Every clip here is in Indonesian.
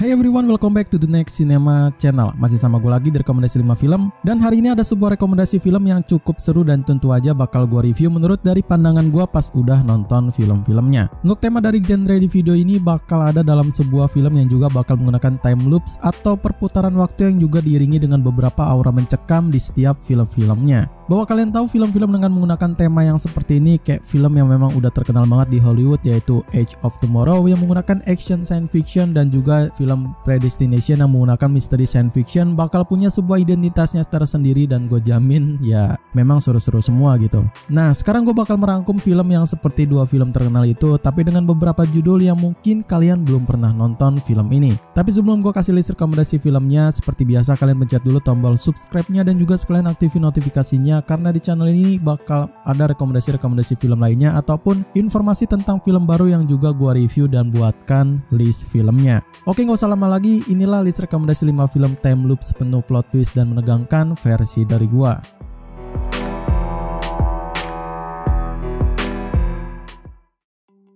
Hey everyone, welcome back to the Next Cinema Channel. Masih sama gue lagi di rekomendasi 5 film. Dan hari ini ada sebuah rekomendasi film yang cukup seru dan tentu aja bakal gue review menurut dari pandangan gue pas udah nonton film-filmnya. Untuk tema dari genre di video ini bakal ada dalam sebuah film yang juga bakal menggunakan time loops atau perputaran waktu yang juga diiringi dengan beberapa aura mencekam di setiap film-filmnya. Bahwa kalian tahu film-film dengan menggunakan tema yang seperti ini kayak film yang memang udah terkenal banget di Hollywood, yaitu Edge of Tomorrow yang menggunakan action science fiction, dan juga film Predestination yang menggunakan misteri science fiction bakal punya sebuah identitasnya tersendiri, dan gue jamin ya memang seru-seru semua gitu. Nah, sekarang gue bakal merangkum film yang seperti dua film terkenal itu tapi dengan beberapa judul yang mungkin kalian belum pernah nonton film ini. Tapi sebelum gue kasih list rekomendasi filmnya, seperti biasa kalian pencet dulu tombol subscribe-nya dan juga sekalian aktifin notifikasinya, karena di channel ini bakal ada rekomendasi-rekomendasi film lainnya ataupun informasi tentang film baru yang juga gua review dan buatkan list filmnya. Oke, nggak usah lama lagi, inilah list rekomendasi 5 film time loops penuh plot twist dan menegangkan versi dari gua.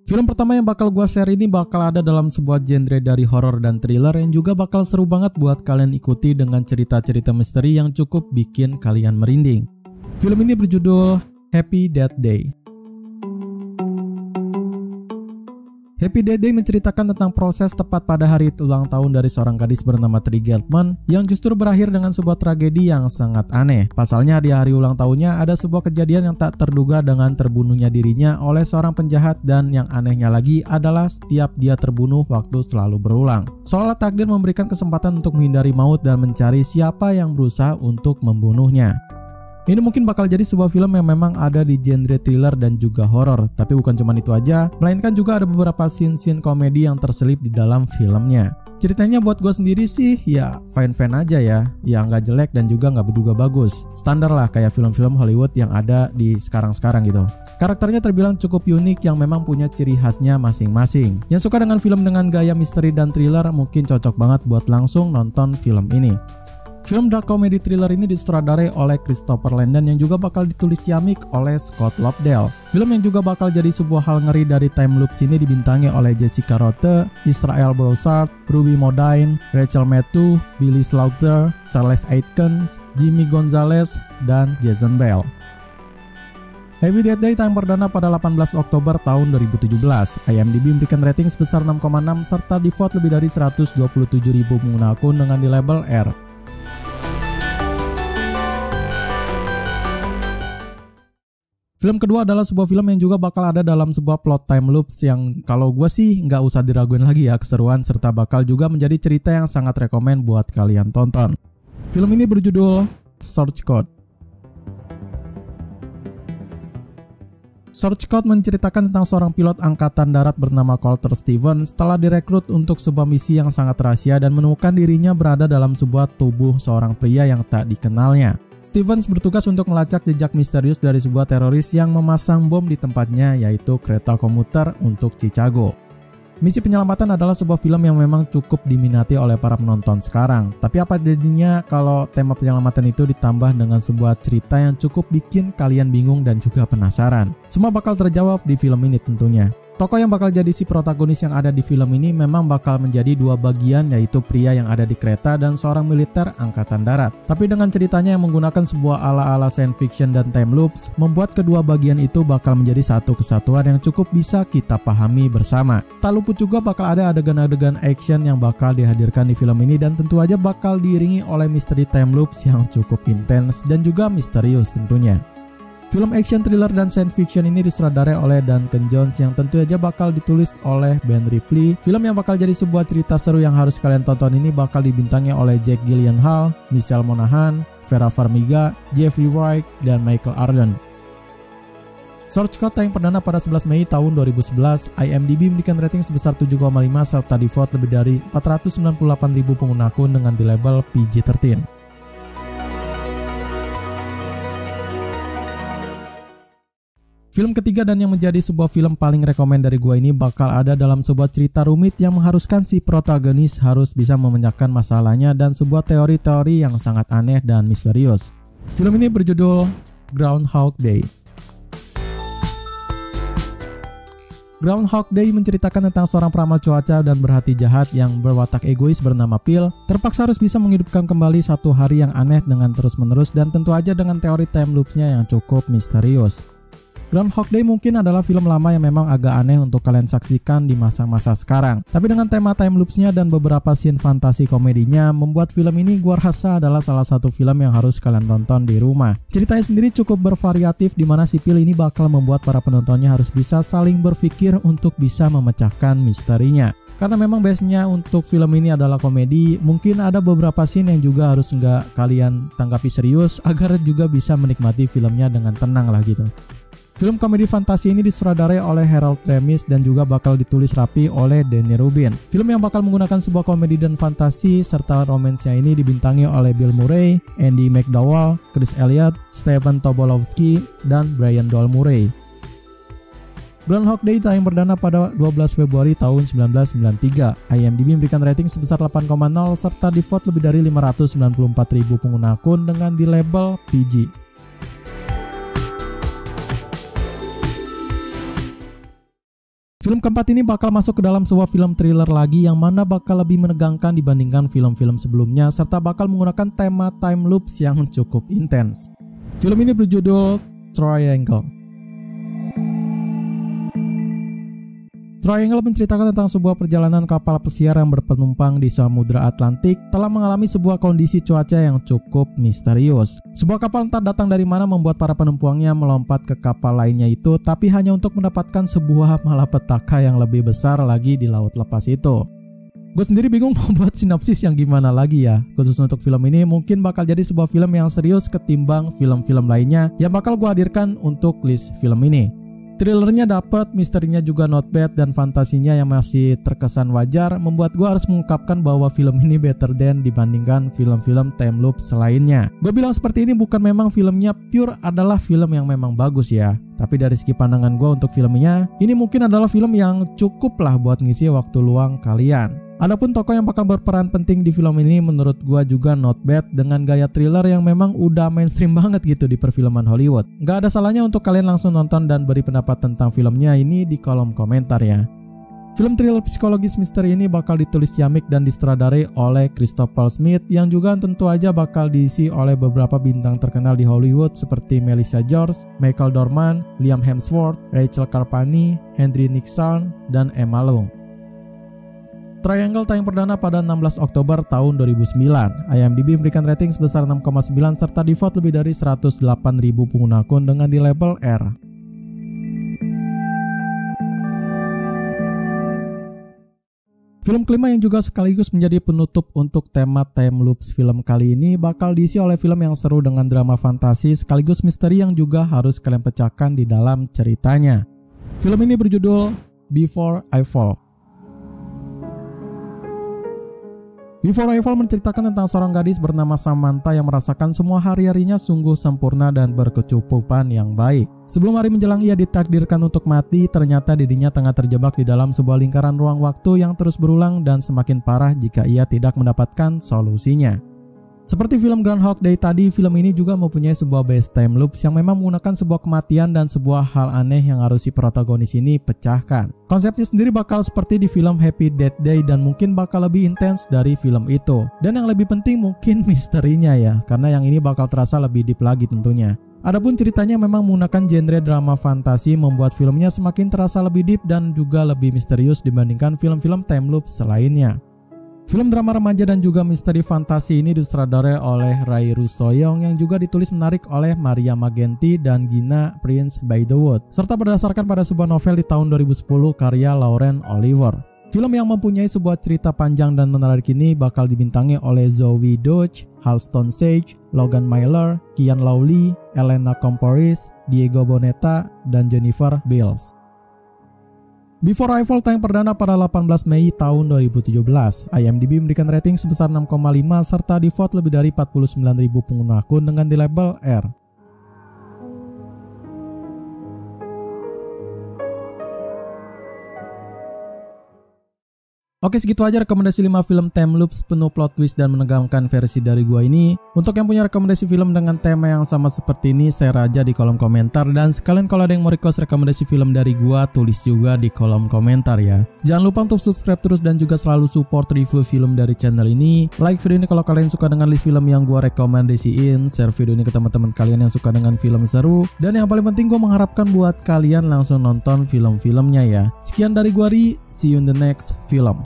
Film pertama yang bakal gua share ini bakal ada dalam sebuah genre dari horror dan thriller yang juga bakal seru banget buat kalian ikuti dengan cerita-cerita misteri yang cukup bikin kalian merinding. Film ini berjudul Happy Death Day. Happy Death Day menceritakan tentang proses tepat pada hari ulang tahun dari seorang gadis bernama Tree Geldman yang justru berakhir dengan sebuah tragedi yang sangat aneh. Pasalnya di hari ulang tahunnya ada sebuah kejadian yang tak terduga dengan terbunuhnya dirinya oleh seorang penjahat, dan yang anehnya lagi adalah setiap dia terbunuh waktu selalu berulang. Seolah takdir memberikan kesempatan untuk menghindari maut dan mencari siapa yang berusaha untuk membunuhnya. Ini mungkin bakal jadi sebuah film yang memang ada di genre thriller dan juga horor. Tapi bukan cuma itu aja, melainkan juga ada beberapa scene-scene komedi yang terselip di dalam filmnya. Ceritanya buat gue sendiri sih ya fine-fine aja ya, yang nggak jelek dan juga nggak juga bagus. Standar lah kayak film-film Hollywood yang ada di sekarang-sekarang gitu. Karakternya terbilang cukup unik yang memang punya ciri khasnya masing-masing. Yang suka dengan film dengan gaya misteri dan thriller mungkin cocok banget buat langsung nonton film ini. Film dark comedy thriller ini disutradarai oleh Christopher Landon yang juga bakal ditulis ciamik oleh Scott Lobdell. Film yang juga bakal jadi sebuah hal ngeri dari time loops ini dibintangi oleh Jessica Rothe, Israel Broussard, Ruby Modine, Rachel Maddow, Billy Slaughter, Charles Atkins, Jimmy Gonzalez, dan Jason Bell. Happy Death Day tayang perdana pada 18 Oktober tahun 2017. IMDb memberikan rating sebesar 6,6 serta di-vote lebih dari 127.000 pengguna akun dengan di label R. Film kedua adalah sebuah film yang juga bakal ada dalam sebuah plot time loops yang kalau gue sih nggak usah diraguin lagi ya keseruan, serta bakal juga menjadi cerita yang sangat rekomen buat kalian tonton. Film ini berjudul Source Code. Source Code menceritakan tentang seorang pilot angkatan darat bernama Colter Stevens setelah direkrut untuk sebuah misi yang sangat rahasia dan menemukan dirinya berada dalam sebuah tubuh seorang pria yang tak dikenalnya. Stevens bertugas untuk melacak jejak misterius dari sebuah teroris yang memasang bom di tempatnya, yaitu kereta komuter untuk Chicago. Misi penyelamatan adalah sebuah film yang memang cukup diminati oleh para penonton sekarang. Tapi apa jadinya kalau tema penyelamatan itu ditambah dengan sebuah cerita yang cukup bikin kalian bingung dan juga penasaran? Semua bakal terjawab di film ini tentunya. Tokoh yang bakal jadi si protagonis yang ada di film ini memang bakal menjadi dua bagian, yaitu pria yang ada di kereta dan seorang militer angkatan darat. Tapi dengan ceritanya yang menggunakan sebuah ala-ala science fiction dan time loops, membuat kedua bagian itu bakal menjadi satu kesatuan yang cukup bisa kita pahami bersama. Tak luput juga bakal ada adegan-adegan action yang bakal dihadirkan di film ini, dan tentu aja bakal diiringi oleh misteri time loops yang cukup intens dan juga misterius tentunya. Film action thriller dan science fiction ini disutradarai oleh Duncan Jones yang tentu aja bakal ditulis oleh Ben Ripley. Film yang bakal jadi sebuah cerita seru yang harus kalian tonton ini bakal dibintangi oleh Jake Gyllenhaal, Michelle Monaghan, Vera Farmiga, Jeffrey Wright, dan Michael Arden. Source Code tayang perdana pada 11 Mei tahun 2011. IMDb memberikan rating sebesar 7,5 serta di-vote lebih dari 498.000 pengguna akun dengan di label PG-13. Film ketiga dan yang menjadi sebuah film paling rekomen dari gua ini bakal ada dalam sebuah cerita rumit yang mengharuskan si protagonis harus bisa memecahkan masalahnya dan sebuah teori-teori yang sangat aneh dan misterius. Film ini berjudul Groundhog Day. Groundhog Day menceritakan tentang seorang peramal cuaca dan berhati jahat yang berwatak egois bernama Phil, terpaksa harus bisa menghidupkan kembali satu hari yang aneh dengan terus-menerus dan tentu aja dengan teori time loops-nya yang cukup misterius. Groundhog Day mungkin adalah film lama yang memang agak aneh untuk kalian saksikan di masa-masa sekarang. Tapi dengan tema time loops-nya dan beberapa scene fantasi komedinya, membuat film ini gua rasa adalah salah satu film yang harus kalian tonton di rumah. Ceritanya sendiri cukup bervariatif di mana si Phil ini bakal membuat para penontonnya harus bisa saling berpikir untuk bisa memecahkan misterinya. Karena memang base-nya untuk film ini adalah komedi, mungkin ada beberapa scene yang juga harus nggak kalian tanggapi serius agar juga bisa menikmati filmnya dengan tenang lah gitu. Film komedi fantasi ini disutradarai oleh Harold Ramis dan juga bakal ditulis rapi oleh Danny Rubin. Film yang bakal menggunakan sebuah komedi dan fantasi serta romansnya ini dibintangi oleh Bill Murray, Andy McDowell, Chris Elliott, Stephen Tobolowsky, dan Brian Doyle Murray. Groundhog Day tayang perdana pada 12 Februari tahun 1993. IMDb memberikan rating sebesar 8,0 serta di-vote lebih dari 594.000 pengguna akun dengan di label PG. Film keempat ini bakal masuk ke dalam sebuah film thriller lagi yang mana bakal lebih menegangkan dibandingkan film-film sebelumnya serta bakal menggunakan tema time loops yang cukup intens. Film ini berjudul Triangle. Triangle menceritakan tentang sebuah perjalanan kapal pesiar yang berpenumpang di Samudra Atlantik telah mengalami sebuah kondisi cuaca yang cukup misterius. Sebuah kapal entah datang dari mana membuat para penumpangnya melompat ke kapal lainnya itu, tapi hanya untuk mendapatkan sebuah malapetaka yang lebih besar lagi di laut lepas itu. Gue sendiri bingung mau buat sinopsis yang gimana lagi ya. Khusus untuk film ini mungkin bakal jadi sebuah film yang serius ketimbang film-film lainnya yang bakal gue hadirkan untuk list film ini. Thrillernya dapet, misterinya juga not bad, dan fantasinya yang masih terkesan wajar membuat gue harus mengungkapkan bahwa film ini better than dibandingkan film-film time loop selainnya. Gue bilang seperti ini bukan memang filmnya pure adalah film yang memang bagus ya, tapi dari segi pandangan gue untuk filmnya, ini mungkin adalah film yang cukup lah buat ngisi waktu luang kalian. Adapun tokoh yang bakal berperan penting di film ini menurut gua juga not bad dengan gaya thriller yang memang udah mainstream banget gitu di perfilman Hollywood. Gak ada salahnya untuk kalian langsung nonton dan beri pendapat tentang filmnya ini di kolom komentar ya. Film thriller psikologis misteri ini bakal ditulis ciamik dan disutradarai oleh Christopher Smith yang juga tentu aja bakal diisi oleh beberapa bintang terkenal di Hollywood seperti Melissa George, Michael Dorman, Liam Hemsworth, Rachel Carpani, Henry Nixon, dan Emma Long. Triangle tayang perdana pada 16 Oktober tahun 2009. IMDb memberikan rating sebesar 6,9 serta di-vote lebih dari 108.000 pengguna akun dengan di label R. Film kelima yang juga sekaligus menjadi penutup untuk tema time loops film kali ini bakal diisi oleh film yang seru dengan drama fantasi sekaligus misteri yang juga harus kalian pecahkan di dalam ceritanya. Film ini berjudul Before I Fall. Before I Fall menceritakan tentang seorang gadis bernama Samantha yang merasakan semua hari-harinya sungguh sempurna dan berkecukupan yang baik. Sebelum hari menjelang ia ditakdirkan untuk mati, ternyata dirinya tengah terjebak di dalam sebuah lingkaran ruang waktu yang terus berulang dan semakin parah jika ia tidak mendapatkan solusinya. Seperti film Groundhog Day tadi, film ini juga mempunyai sebuah base time loops yang memang menggunakan sebuah kematian dan sebuah hal aneh yang harus si protagonis ini pecahkan. Konsepnya sendiri bakal seperti di film Happy Death Day dan mungkin bakal lebih intens dari film itu. Dan yang lebih penting mungkin misterinya ya, karena yang ini bakal terasa lebih deep lagi tentunya. Adapun ceritanya memang menggunakan genre drama fantasi membuat filmnya semakin terasa lebih deep dan juga lebih misterius dibandingkan film-film time loops selainnya. Film drama remaja dan juga misteri fantasi ini disutradarai oleh Ray Rusoyong yang juga ditulis menarik oleh Maria Magenti dan Gina Prince Bythewood serta berdasarkan pada sebuah novel di tahun 2010 karya Lauren Oliver. Film yang mempunyai sebuah cerita panjang dan menarik ini bakal dibintangi oleh Zoe Deutsch, Halston Sage, Logan Myler, Kian Lawley, Elena Comporis, Diego Boneta, dan Jennifer Beals. Before I Fall tayang perdana pada 18 Mei tahun 2017. IMDb memberikan rating sebesar 6,5 serta di-vote lebih dari 49.000 pengguna akun dengan di label R. Oke, segitu aja rekomendasi 5 film time loops penuh plot twist dan menegangkan versi dari gua ini. Untuk yang punya rekomendasi film dengan tema yang sama seperti ini, share aja di kolom komentar. Dan sekalian kalau ada yang mau request rekomendasi film dari gua, tulis juga di kolom komentar ya. Jangan lupa untuk subscribe terus dan juga selalu support review film dari channel ini. Like video ini kalau kalian suka dengan list film yang gua rekomendasiin. Share video ini ke teman-teman kalian yang suka dengan film seru. Dan yang paling penting gua mengharapkan buat kalian langsung nonton film-filmnya ya. Sekian dari gua Ri, see you in the next film.